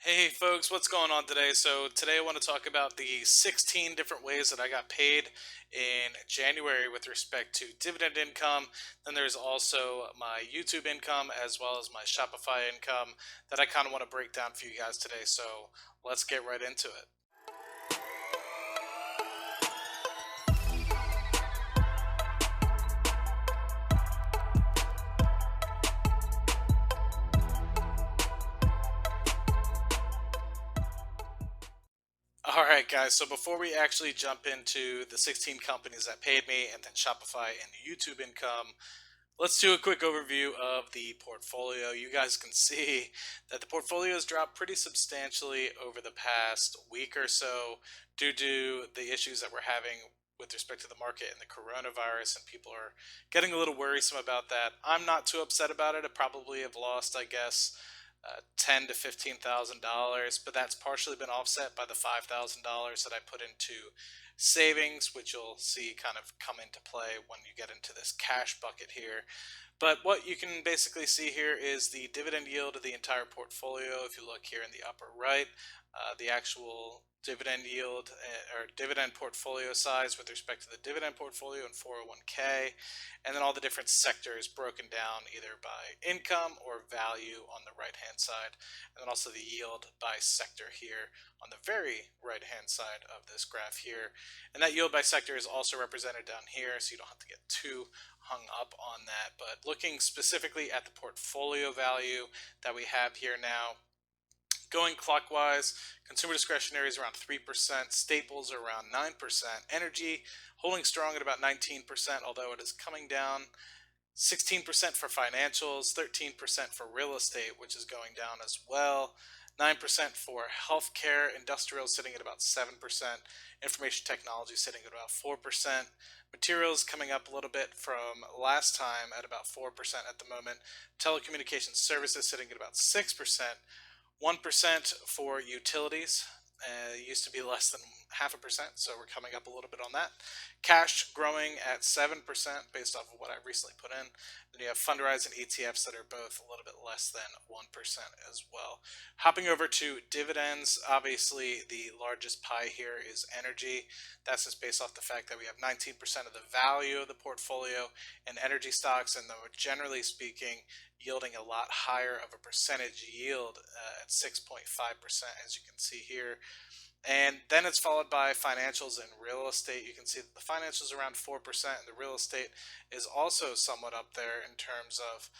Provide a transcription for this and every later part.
Hey folks, what's going on today? So today I want to talk about the 16 different ways that I got paid in January with respect to dividend income. Then there's also my YouTube income as well as my Shopify income that I kind of want to break down for you guys today. So let's get right into it. All right, guys. So before we actually jump into the 16 companies that paid me and then Shopify and YouTube income, let's do a quick overview of the portfolio. You guys can see that the portfolio has dropped pretty substantially over the past week or so due to the issues that we're having with respect to the market and the coronavirus, and people are getting a little worrisome about that. I'm not too upset about it. I probably have lost, I guess, ten to $15,000, but that's partially been offset by the $5,000 that I put into savings, which you'll see kind of come into play when you get into this cash bucket here. But what you can basically see here is the dividend yield of the entire portfolio. If you look here in the upper right, the actual dividend yield or dividend portfolio size with respect to the dividend portfolio and 401k, and then all the different sectors broken down either by income or value on the right hand side, and then also the yield by sector here on the very right hand side of this graph here. And that yield by sector is also represented down here, so you don't have to get too hung up on that. But looking specifically at the portfolio value that we have here now, going clockwise, consumer discretionary is around 3%, staples are around 9%, energy holding strong at about 19%, although it is coming down 16% for financials, 13% for real estate, which is going down as well. 9% for healthcare, industrial sitting at about 7%, information technology sitting at about 4%, materials coming up a little bit from last time at about 4% at the moment, telecommunications services sitting at about 6%, 1% for utilities. It used to be less than half a percent, so we're coming up a little bit on that. Cash growing at 7% based off of what I recently put in. Then you have fundrise and ETFs that are both a little bit less than 1% as well. Hopping over to dividends, obviously the largest pie here is energy. That's just based off the fact that we have 19% of the value of the portfolio in energy stocks, and though generally speaking, yielding a lot higher of a percentage yield at 6.5%, as you can see here. And then it's followed by financials and real estate. You can see that the financials around 4%, and the real estate is also somewhat up there in terms of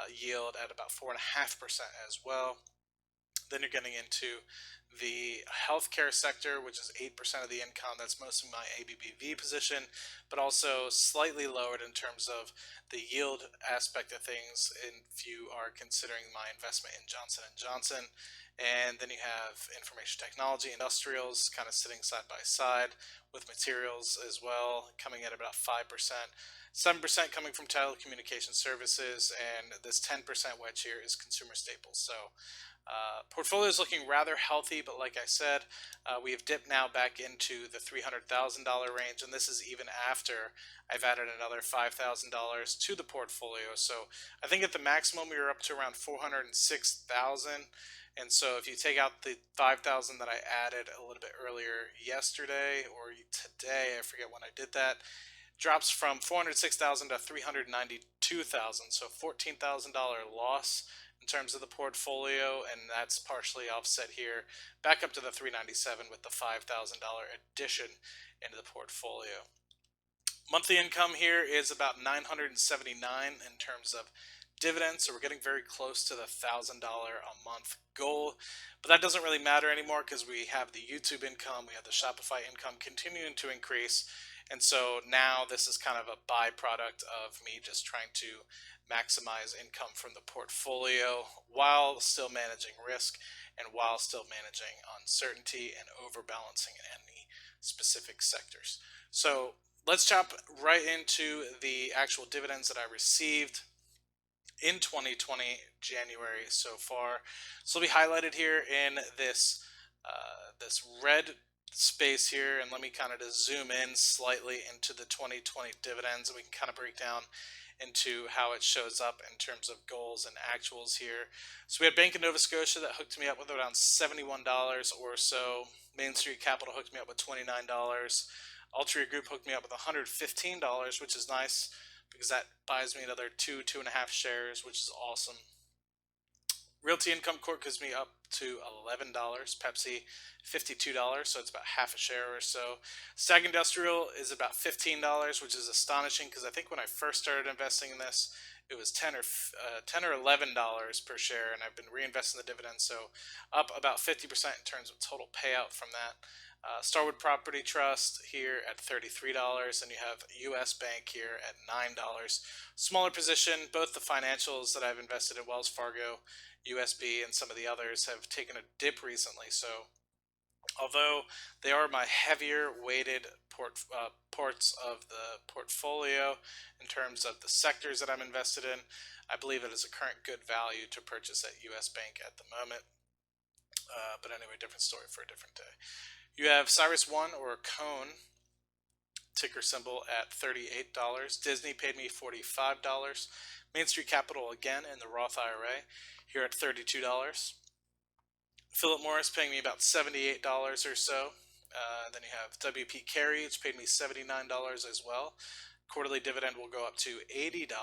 yield at about 4.5% as well. Then you're getting into the healthcare sector, which is 8% of the income. That's mostly my ABBV position, but also slightly lowered in terms of the yield aspect of things if you are considering my investment in Johnson& and Johnson. And then you have information technology, industrials kind of sitting side by side with materials as well, coming at about 5%. 7% coming from telecommunication services, and this 10% wedge here is consumer staples. So portfolio is looking rather healthy, but like I said, we have dipped now back into the $300,000 range, and this is even after I've added another $5,000 to the portfolio. So I think at the maximum we were up to around 406,000. And so if you take out the 5,000 that I added a little bit earlier yesterday or today, I forget when I did that, drops from 406,000 to 392,000. So $14,000 loss in terms of the portfolio, and that's partially offset here back up to the 397 with the $5,000 addition into the portfolio. Monthly income here is about 979 in terms of dividends, so we're getting very close to the $1,000 a month goal. But that doesn't really matter anymore because we have the YouTube income, we have the Shopify income continuing to increase, and so now this is kind of a byproduct of me just trying to maximize income from the portfolio while still managing risk and while still managing uncertainty and overbalancing in any specific sectors. So let's jump right into the actual dividends that I received in 2020 January so far. So it'll be highlighted here in this red space here, and let me kind of just zoom in slightly into the 2020 dividends, and we can kind of break down into how it shows up in terms of goals and actuals here. So we had Bank of Nova Scotia that hooked me up with around $71 or so. Main Street Capital hooked me up with $29. Altria Group hooked me up with $115, which is nice because that buys me another two and a half shares, which is awesome. Realty Income Corp gives me up to $11. Pepsi, $52, so it's about half a share or so. Stag Industrial is about $15, which is astonishing because I think when I first started investing in this, it was $10 or $11 per share, and I've been reinvesting the dividends, so up about 50% in terms of total payout from that. Starwood Property Trust here at $33, and you have U.S. Bank here at $9. Smaller position, both the financials that I've invested in, Wells Fargo, USB, and some of the others, have taken a dip recently. So although they are my heavier weighted ports of the portfolio in terms of the sectors that I'm invested in, I believe it is a current good value to purchase at US Bank at the moment. But anyway, different story for a different day. You have Cyrus One or Cone, ticker symbol at $38. Disney paid me $45. Main Street Capital again in the Roth IRA here at $32. Philip Morris paying me about $78 or so. Then you have WP Carey, which paid me $79 as well. Quarterly dividend will go up to $80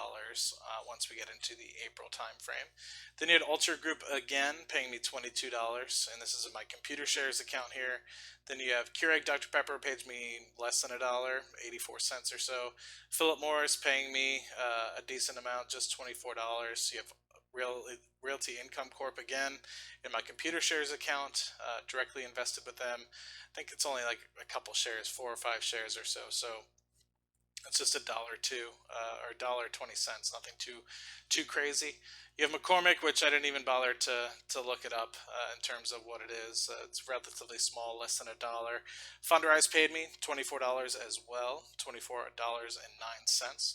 once we get into the April timeframe. Then you had Ultra Group again paying me $22, and this is in my computer shares account here. Then you have Keurig Dr. Pepper pays me less than $1, 84 cents or so. Philip Morris paying me a decent amount, just $24. You have Realty Income Corp again in my computer shares account, directly invested with them. I think it's only like a couple shares, 4 or 5 shares or so. So it's just $1.02 or $1.20, nothing too crazy. You have McCormick, which I didn't even bother to look it up in terms of what it is. It's relatively small, less than $1. Fundrise paid me $24 as well, $24.09.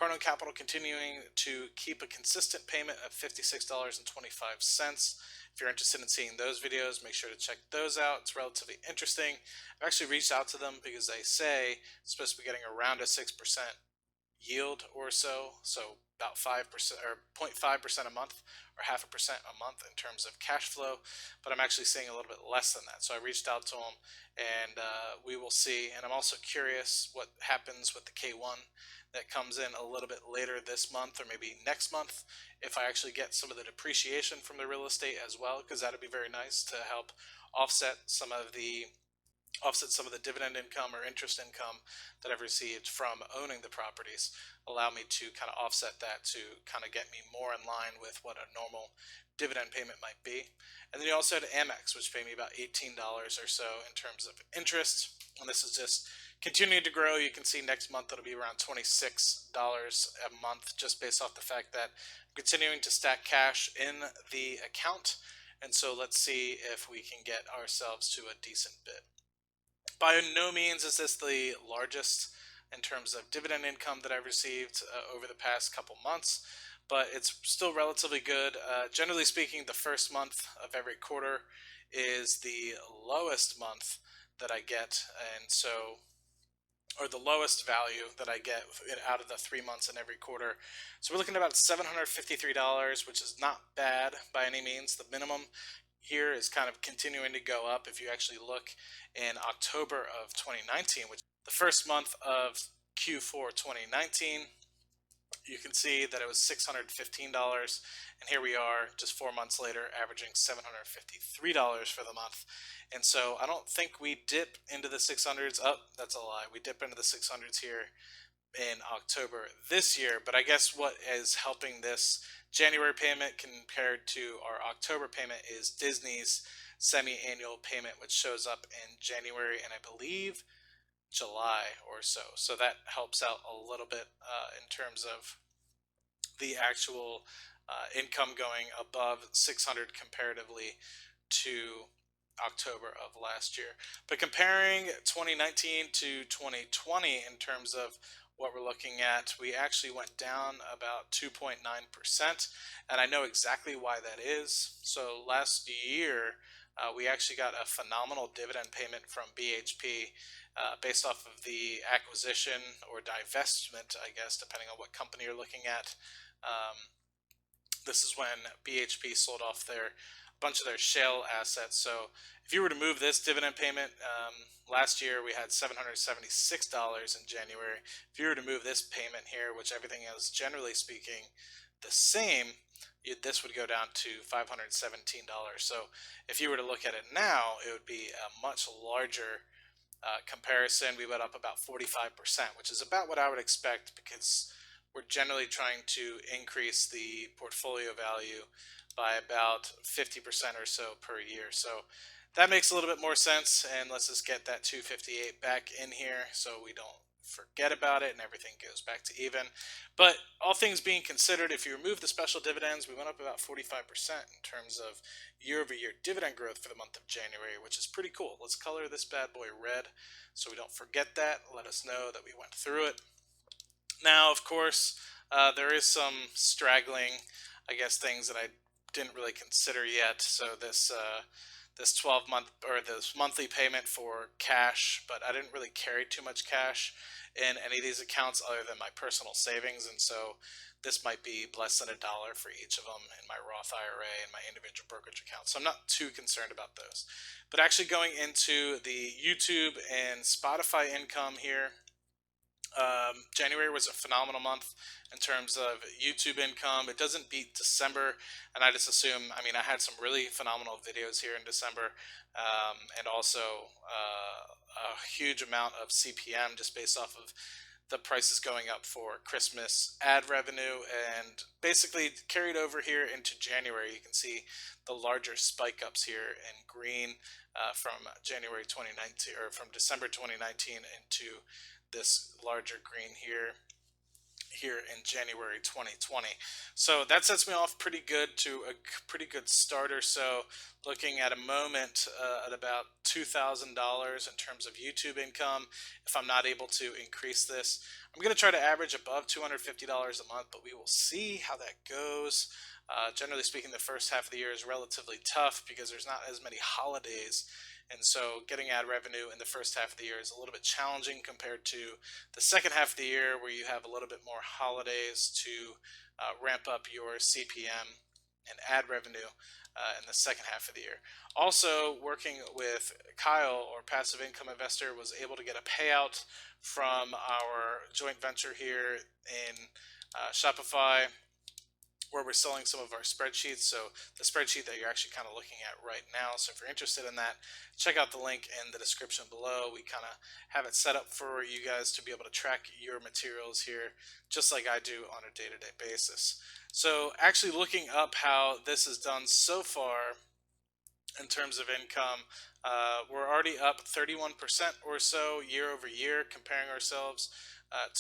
Cardone Capital continuing to keep a consistent payment of $56.25. If you're interested in seeing those videos, make sure to check those out. It's relatively interesting. I've actually reached out to them because they say it's supposed to be getting around a 6% yield or so about 5% or 0.5% a month or 0.5% a month in terms of cash flow, but I'm actually seeing a little bit less than that. So I reached out to them, and we will see. And I'm also curious what happens with the K1 that comes in a little bit later this month or maybe next month, if I actually get some of the depreciation from the real estate as well, because that would be very nice to help offset some of the dividend income or interest income that I've received from owning the properties. Allow me to kind of offset that to kind of get me more in line with what a normal dividend payment might be. And then you also had Amex, which paid me about $18 or so in terms of interest. And this is just continuing to grow. You can see next month it'll be around $26 a month, just based off the fact that I'm continuing to stack cash in the account. And so let's see if we can get ourselves to a decent bit. By no means is this the largest in terms of dividend income that I've received over the past couple months, but it's still relatively good. Generally speaking, the first month of every quarter is the lowest month that I get, and so, or the lowest value that I get out of the 3 months in every quarter. So we're looking at about $753, which is not bad by any means. The minimum here is kind of continuing to go up. If you actually look in October of 2019, which is the first month of Q4 2019, you can see that it was $615, and here we are just 4 months later averaging $753 for the month. And so I don't think we dip into the 600s. Oh, that's a lie. We dip into the 600s here in October this year, but I guess what is helping this January payment compared to our October payment is Disney's semi-annual payment, which shows up in January and I believe July or so. So that helps out a little bit in terms of the actual income going above 600 comparatively to October of last year. But comparing 2019 to 2020 in terms of what we're looking at, we actually went down about 2.9%, and I know exactly why that is. So last year, we actually got a phenomenal dividend payment from BHP based off of the acquisition or divestment, I guess, depending on what company you're looking at. Um, this is when BHP sold off their bunch of their shale assets. So if you were to move this dividend payment, last year we had $776 in January. If you were to move this payment here, which everything is generally speaking the same, this would go down to $517. So if you were to look at it now, it would be a much larger comparison. We went up about 45%, which is about what I would expect because we're generally trying to increase the portfolio value by about 50% or so per year. So that makes a little bit more sense. And let's just get that 258 back in here so we don't forget about it and everything goes back to even. But all things being considered, if you remove the special dividends, we went up about 45% in terms of year over year dividend growth for the month of January, which is pretty cool. Let's color this bad boy red so we don't forget that. Let us know that we went through it. Now, of course, there is some straggling, I guess, things that I didn't really consider yet. So this 12-month or this monthly payment for cash, but I didn't really carry too much cash in any of these accounts other than my personal savings, and so this might be less than $1 for each of them in my Roth IRA and my individual brokerage account. So I'm not too concerned about those. But actually going into the YouTube and Spotify income here, January was a phenomenal month in terms of YouTube income. It doesn't beat December, and I just assume, I mean, I had some really phenomenal videos here in December, and also a huge amount of CPM just based off of the prices going up for Christmas ad revenue, and basically carried over here into January. You can see the larger spike ups here in green from January 2019 or from December 2019 into this larger green here in January 2020. So that sets me off pretty good to a pretty good starter. So looking at a moment at about $2,000 in terms of YouTube income. If I'm not able to increase this, I'm going to try to average above $250 a month, but we will see how that goes. Generally speaking, the first half of the year is relatively tough because there's not as many holidays. And so getting ad revenue in the first half of the year is a little bit challenging compared to the second half of the year where you have a little bit more holidays to ramp up your CPM and ad revenue in the second half of the year. Also, working with Kyle, or passive income investor, was able to get a payout from our joint venture here in Shopify, where we're selling some of our spreadsheets. So the spreadsheet that you're actually kind of looking at right now. So if you're interested in that, check out the link in the description below. We kind of have it set up for you guys to be able to track your materials here, just like I do on a day-to-day basis. So actually looking up how this is done so far in terms of income, we're already up 31% or so year over year, comparing ourselves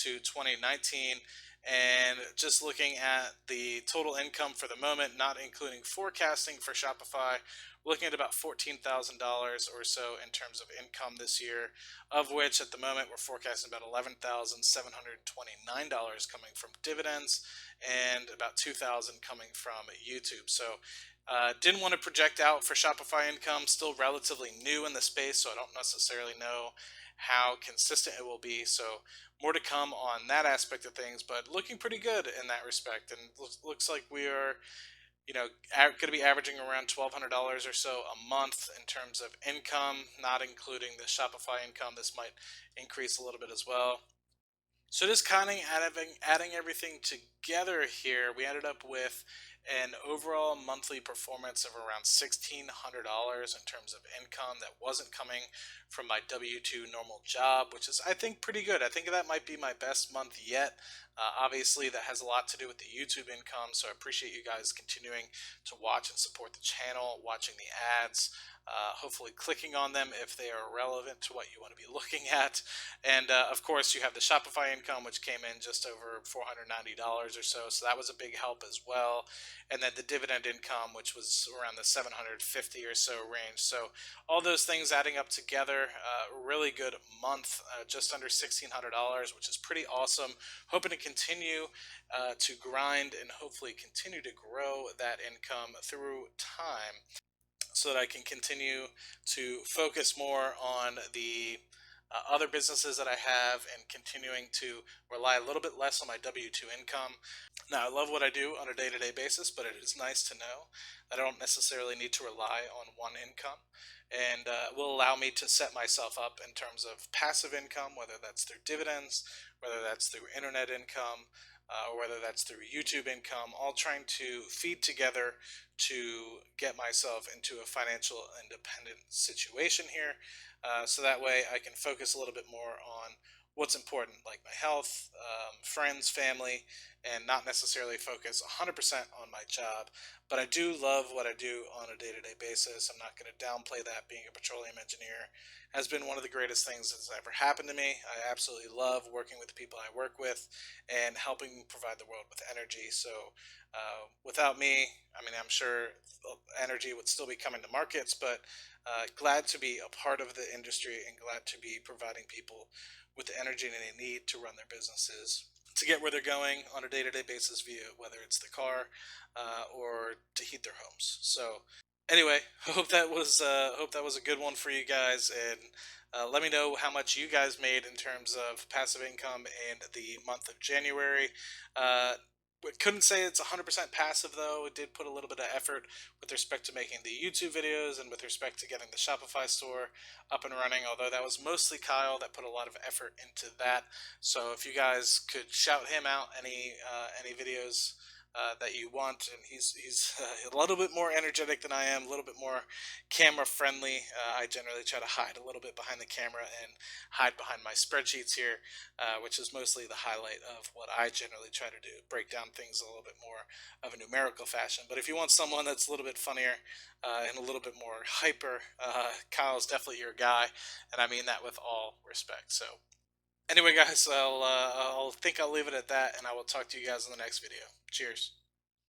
to 2019. And just looking at the total income for the moment, not including forecasting for Shopify, we're looking at about $14,000 or so in terms of income this year, of which at the moment we're forecasting about $11,729 coming from dividends and about $2,000 coming from YouTube. So didn't want to project out for Shopify income, still relatively new in the space, so I don't necessarily know how consistent it will be. So more to come on that aspect of things, but looking pretty good in that respect. And looks like we are, going to be averaging around $1,200 or so a month in terms of income, not including the Shopify income. This might increase a little bit as well. So just kind of adding everything together here, we ended up with an overall monthly performance of around $1,600 in terms of income that wasn't coming from my W-2 normal job, which is, I think, pretty good. I think that might be my best month yet. Obviously, that has a lot to do with the YouTube income, so I appreciate you guys continuing to watch and support the channel, watching the ads, hopefully clicking on them if they are relevant to what you want to be looking at. And of course, you have the Shopify income, which came in just over $490 or so. So that was a big help as well. And then the dividend income, which was around the 750 or so range. So all those things adding up together, really good month, just under $1,600, which is pretty awesome. Hoping to continue to grind and hopefully continue to grow that income through time. so that I can continue to focus more on the other businesses that I have and continuing to rely a little bit less on my W 2 income. Now, I love what I do on a day to day basis, but it is nice to know that I don't necessarily need to rely on one income, and will allow me to set myself up in terms of passive income, whether that's through dividends, whether that's through internet income, or whether that's through YouTube income, all trying to feed together to get myself into a financial independent situation here. So that way I can focus a little bit more on what's important, like my health, friends, family, and not necessarily focus 100% on my job. But I do love what I do on a day to day basis. I'm not going to downplay that. Being a petroleum engineer has been one of the greatest things that's ever happened to me. I absolutely love working with the people I work with and helping provide the world with energy. So, without me, I mean, I'm sure energy would still be coming to markets, but glad to be a part of the industry and glad to be providing people with the energy they need to run their businesses, to get where they're going on a day-to-day basis, via whether it's the car or to heat their homes. So anyway, hope that was a good one for you guys, and let me know how much you guys made in terms of passive income in the month of January. uh, we couldn't say it's 100% passive, though. It did put a little bit of effort with respect to making the YouTube videos and with respect to getting the Shopify store up and running, although that was mostly Kyle that put a lot of effort into that. So if you guys could shout him out any videos that you want, and he's a little bit more energetic than I am, a little bit more camera friendly. I generally try to hide a little bit behind the camera and hide behind my spreadsheets here, which is mostly the highlight of what I generally try to do, break down things a little bit more of a numerical fashion. But if you want someone that's a little bit funnier and a little bit more hyper, Kyle's definitely your guy, and I mean that with all respect. So anyway, guys, I'll think I'll leave it at that, and I will talk to you guys in the next video. Cheers.